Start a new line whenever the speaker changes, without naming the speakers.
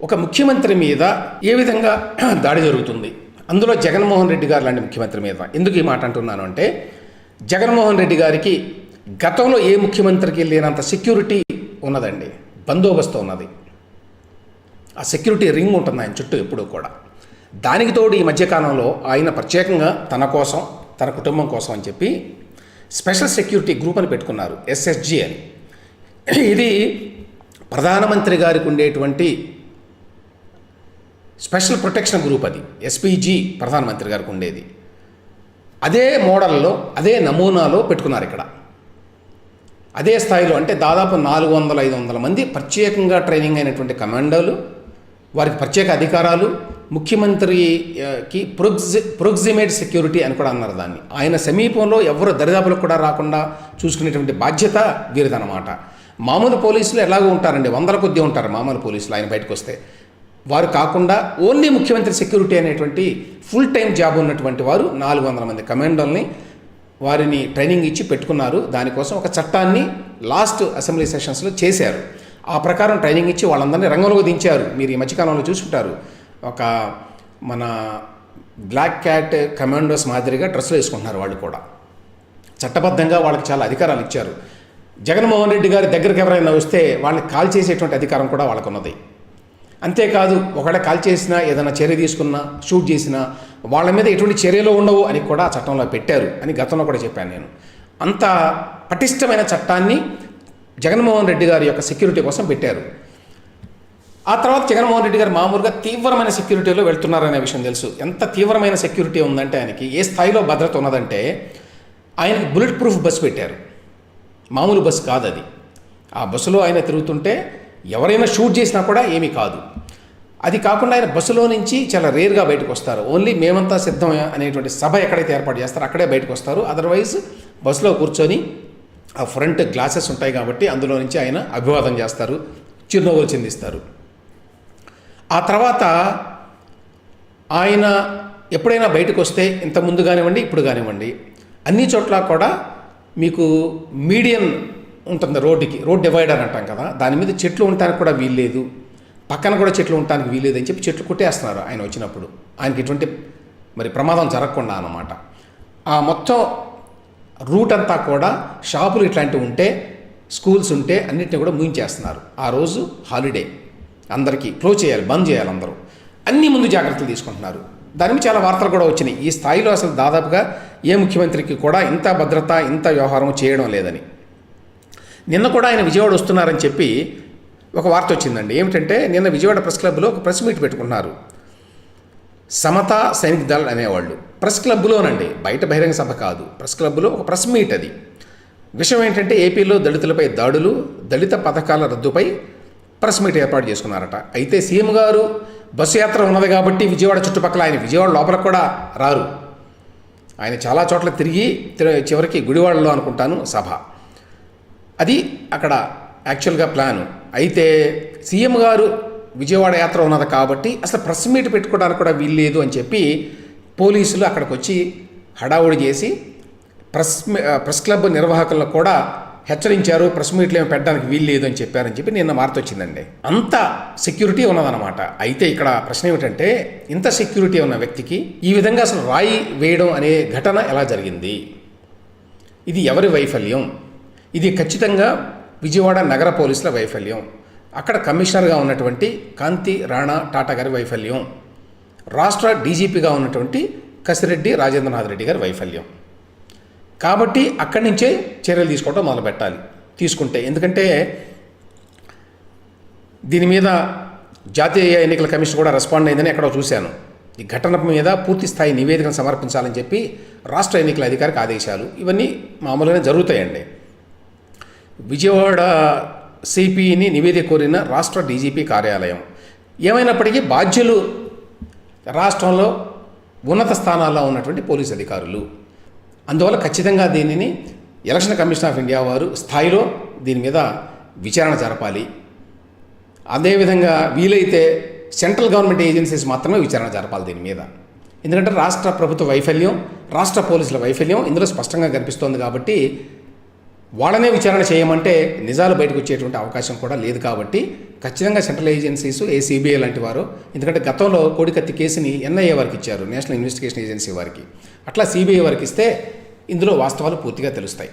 ఒక ముఖ్యమంత్రి మీద ఏ విధంగా దాడి జరుగుతుంది, అందులో జగన్మోహన్ రెడ్డి గారు లాంటి ముఖ్యమంత్రి మీద ఎందుకు ఈ మాట అంటున్నాను అంటే, జగన్మోహన్ రెడ్డి గారికి గతంలో ఏ ముఖ్యమంత్రికి లేనంత సెక్యూరిటీ ఉన్నదండి, బందోబస్తు ఉన్నది. ఆ సెక్యూరిటీ రింగ్ ఉంటుంది ఆయన చుట్టూ ఎప్పుడూ కూడా. దానికి తోడు ఈ మధ్యకాలంలో ఆయన ప్రత్యేకంగా తన కోసం, తన కుటుంబం కోసం అని చెప్పి స్పెషల్ సెక్యూరిటీ గ్రూప్ అని పెట్టుకున్నారు, SSG అని. ఇది ప్రధానమంత్రి గారికి ఉండేటువంటి స్పెషల్ ప్రొటెక్షన్ గ్రూప్, అది SPG ప్రధానమంత్రి గారికి ఉండేది. అదే మోడల్లో, అదే నమూనాలో పెట్టుకున్నారు ఇక్కడ. అదే స్థాయిలో అంటే దాదాపు 400-500 మంది ప్రత్యేకంగా ట్రైనింగ్ అయినటువంటి కమాండోలు, వారికి ప్రత్యేక అధికారాలు, ముఖ్యమంత్రికి ప్రొక్సిమేట్ సెక్యూరిటీ అని కూడా అన్నారు దాన్ని. ఆయన సమీపంలో ఎవరు దరిదాపులకు కూడా రాకుండా చూసుకునేటువంటి బాధ్యత వీరిదన్నమాట. మామూలు పోలీసులు ఎలాగో ఉంటారండి, 100 కొద్దీ ఉంటారు మామూలు పోలీసులు ఆయన బయటకు వస్తే. వారు కాకుండా ఓన్లీ ముఖ్యమంత్రి సెక్యూరిటీ అనేటువంటి ఫుల్ టైం జాబ్ ఉన్నటువంటి వారు 400 మంది కమాండోల్ని వారిని ట్రైనింగ్ ఇచ్చి పెట్టుకున్నారు. దానికోసం ఒక చట్టాన్ని లాస్ట్ అసెంబ్లీ సెషన్స్లో చేశారు. ఆ ప్రకారం ట్రైనింగ్ ఇచ్చి వాళ్ళందరినీ రంగంలోకి దించారు. మీరు ఈ మధ్యకాలంలో చూసుకుంటారు, ఒక మన బ్లాక్ క్యాట్ కమాండోస్ మాదిరిగా డ్రెస్సులు వేసుకుంటున్నారు వాళ్ళు కూడా. చట్టబద్ధంగా వాళ్ళకి చాలా అధికారాలు ఇచ్చారు. జగన్మోహన్ రెడ్డి గారి దగ్గరికి ఎవరైనా వస్తే వాళ్ళని కాల్ చేసేటువంటి అధికారం కూడా వాళ్ళకు ఉన్నది. అంతేకాదు, ఒకవేళ కాల్ చేసినా, ఏదైనా చర్య తీసుకున్నా, షూట్ చేసినా వాళ్ళ మీద ఎటువంటి చర్యలు ఉండవు అని కూడా చట్టంలో పెట్టారు అని గతంలో కూడా చెప్పాను నేను. అంత పటిష్టమైన చట్టాన్ని జగన్మోహన్ రెడ్డి గారి యొక్క సెక్యూరిటీ కోసం పెట్టారు. ఆ తర్వాత జగన్మోహన్ రెడ్డి గారు మామూలుగా తీవ్రమైన సెక్యూరిటీలో వెళ్తున్నారనే విషయం తెలుసు. ఎంత తీవ్రమైన సెక్యూరిటీ ఉందంటే, ఆయనకి ఏ స్థాయిలో భద్రత ఉన్నదంటే, ఆయనకి బుల్లెట్ ప్రూఫ్ బస్సు పెట్టారు. మామూలు బస్సు కాదు అది. ఆ బస్సులో ఆయన తిరుగుతుంటే ఎవరైనా షూట్ చేసినా కూడా ఏమీ కాదు. అది కాకుండా ఆయన బస్సులో నుంచి చాలా రేర్గా బయటకు వస్తారు. ఓన్లీ మేమంతా సిద్ధం అనేటువంటి సభ ఎక్కడైతే ఏర్పాటు చేస్తారో అక్కడే బయటకు వస్తారు. అదర్వైజ్ బస్సులో కూర్చొని ఆ ఫ్రంట్ గ్లాసెస్ ఉంటాయి కాబట్టి అందులో నుంచి ఆయన అభివాదం చేస్తారు, చిరునవ్వులు చిందిస్తారు. ఆ తర్వాత ఆయన ఎప్పుడైనా బయటకు వస్తే, ఇంత ముందు కానివ్వండి, ఇప్పుడు కానివ్వండి, అన్ని చోట్ల కూడా మీకు మీడియన్ ఉంటుంది రోడ్ డివైడర్ అంటాం కదా, దాని మీద చెట్లు ఉండటానికి కూడా వీల్లేదు, పక్కన కూడా చెట్లు ఉండటానికి వీల్లేదు అని చెప్పి చెట్లు కొట్టేస్తున్నారు ఆయన వచ్చినప్పుడు. ఆయనకి ఎటువంటి మరి ప్రమాదం జరగకుండా అన్నమాట. ఆ మొత్తం రూట్ అంతా కూడా షాపులు ఇట్లాంటివి ఉంటే, స్కూల్స్ ఉంటే అన్నింటినీ కూడా ముగించేస్తున్నారు. ఆ రోజు హాలిడే, అందరికీ క్లోజ్ చేయాలి, బంద్ చేయాలి అందరూ. అన్ని ముందు జాగ్రత్తలు తీసుకుంటున్నారు. దాని మీద చాలా వార్తలు కూడా వచ్చినాయి. ఈ స్థాయిలో అసలు దాదాపుగా ఏ ముఖ్యమంత్రికి కూడా ఇంత భద్రత, ఇంత వ్యవహారం చేయడం లేదని. నిన్న కూడా ఆయన విజయవాడ వస్తున్నారని చెప్పి ఒక వార్త వచ్చిందండి. ఏమిటంటే, నిన్న విజయవాడ ప్రెస్ క్లబ్లో ఒక ప్రెస్ మీట్ పెట్టుకున్నారు. సమతా సైనిక్ దళ్ అనేవాళ్ళు ప్రెస్ క్లబ్లోనండి, బయట బహిరంగ సభ కాదు, ప్రెస్ క్లబ్లో ఒక ప్రెస్ మీట్. అది విషయం ఏంటంటే, ఏపీలో దళితులపై దాడులు, దళిత పథకాల రద్దుపై ప్రెస్ మీట్ ఏర్పాటు చేసుకున్నారట. అయితే సీఎం గారు బస్సు యాత్ర ఉన్నది కాబట్టి విజయవాడ చుట్టుపక్కల, ఆయన విజయవాడ లోపల కూడా రారు. ఆయన చాలా చోట్ల తిరిగి చివరికి గుడివాడలో అనుకుంటాను సభ. అది అక్కడ యాక్చువల్గా ప్లాను. అయితే సీఎం గారు విజయవాడ యాత్ర ఉన్నది కాబట్టి అసలు ప్రెస్ మీట్ పెట్టుకోవడానికి కూడా వీల్లేదు అని చెప్పి పోలీసులు అక్కడికి వచ్చి హడావుడి చేసి ప్రెస్ క్లబ్ నిర్వాహకులను కూడా హెచ్చరించారు, ప్రెస్ మీట్లు ఏమి పెట్టడానికి వీల్లేదు అని చెప్పారని చెప్పి నిన్న వార్త వచ్చిందండి. అంత సెక్యూరిటీ ఉన్నదన్నమాట. అయితే ఇక్కడ ప్రశ్న ఏమిటంటే, ఇంత సెక్యూరిటీ ఉన్న వ్యక్తికి ఈ విధంగా అసలు రాయి వేయడం అనే ఘటన ఎలా జరిగింది? ఇది ఎవరి వైఫల్యం? ఇది ఖచ్చితంగా విజయవాడ నగర పోలీసుల వైఫల్యం, అక్కడ కమిషనర్గా ఉన్నటువంటి కాంతి రాణా టాటా గారి వైఫల్యం, రాష్ట్ర డీజీపీగా ఉన్నటువంటి కసిరెడ్డి రాజేంద్రనాథ్ రెడ్డి గారి వైఫల్యం. కాబట్టి అక్కడి నుంచే చర్యలు తీసుకోవడం మొదలుపెట్టాలి. తీసుకుంటే, ఎందుకంటే దీని మీద జాతీయ ఎన్నికల కమిషన్ కూడా రెస్పాండ్ అయిందని ఎక్కడో చూశాను. ఈ ఘటన మీద పూర్తి స్థాయి నివేదికను సమర్పించాలని చెప్పి రాష్ట్ర ఎన్నికల అధికారికి ఆదేశాలు. ఇవన్నీ మామూలుగానే జరుగుతాయండి. విజయవాడ సిపిని నివేదిక కోరిన రాష్ట్ర డీజీపీ కార్యాలయం. ఏమైనప్పటికీ బాధ్యులు రాష్ట్రంలో ఉన్నత స్థానాల్లో ఉన్నటువంటి పోలీసు అధికారులు. అందువల్ల ఖచ్చితంగా దీనిని ఎలక్షన్ కమిషన్ ఆఫ్ ఇండియా వారు స్థాయిలో దీని మీద విచారణ జరపాలి. అదేవిధంగా వీలైతే సెంట్రల్ గవర్నమెంట్ ఏజెన్సీస్ మాత్రమే విచారణ జరపాలి దీని మీద. ఎందుకంటే రాష్ట్ర ప్రభుత్వ వైఫల్యం, రాష్ట్ర పోలీసుల వైఫల్యం ఇందులో స్పష్టంగా కనిపిస్తోంది. కాబట్టి వాళ్ళనే విచారణ చేయమంటే నిజాలు బయటకు వచ్చేటువంటి అవకాశం కూడా లేదు. కాబట్టి ఖచ్చితంగా సెంట్రల్ ఏజెన్సీస్ సిబిఐ లాంటి వారు, ఎందుకంటే గతంలో కోడికత్తి కేసుని ఎన్ఐఏ వారికి ఇచ్చారు, నేషనల్ ఇన్వెస్టిగేషన్ ఏజెన్సీ వారికి. అట్లా సిబిఐ వారికి ఇస్తే ఇందులో వాస్తవాలు పూర్తిగా తెలుస్తాయి.